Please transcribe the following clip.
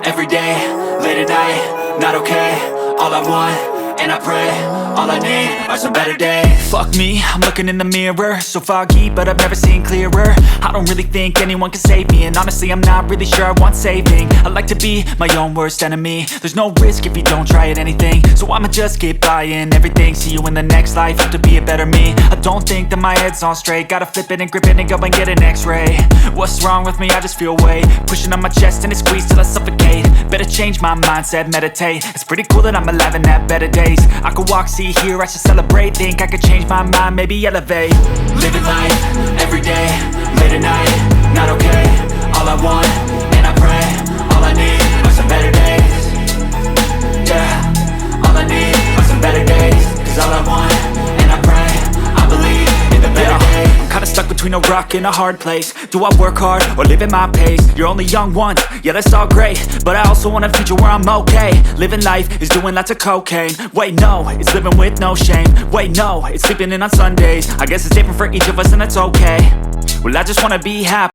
every day, late at night, not okay. All I want, and I pray, all I need are some better days. Fuck me, I'm looking in the mirror, so foggy, but I've never seen clearer. I don't really think anyone can save me, and honestly I'm not really sure I want saving. I like to be my own worst enemy. There's no risk if you don't try at anything, so I'ma just keep buying everything. See you in the next life, have to be a better me. I don't think that my head's on straight, gotta flip it and grip it and go and get an x-ray. What's wrong with me? I just feel weight pushing on my chest and it squeezes till I suffocate. Better change my mindset, meditate. It's pretty cool that I'm alive and have better days. I could walk, see, hear, I should celebrate. Think I could change my mind, maybe elevate. Living life, every day, late at night, not okay. All I want, and I pray, all I need are some better days. Yeah, all I need are some better days. Cause all I want, and I pray, I believe in the better days. I'm kinda stuck between a rock and a hard place. Do I work hard or live at my pace? You're only young once, yeah that's all great, but I also want a future where I'm okay. Living life is doing lots of cocaine. Wait no, it's living with no shame. Wait no, it's sleeping in on Sundays. I guess it's different for each of us and that's okay. Well I just wanna be happy.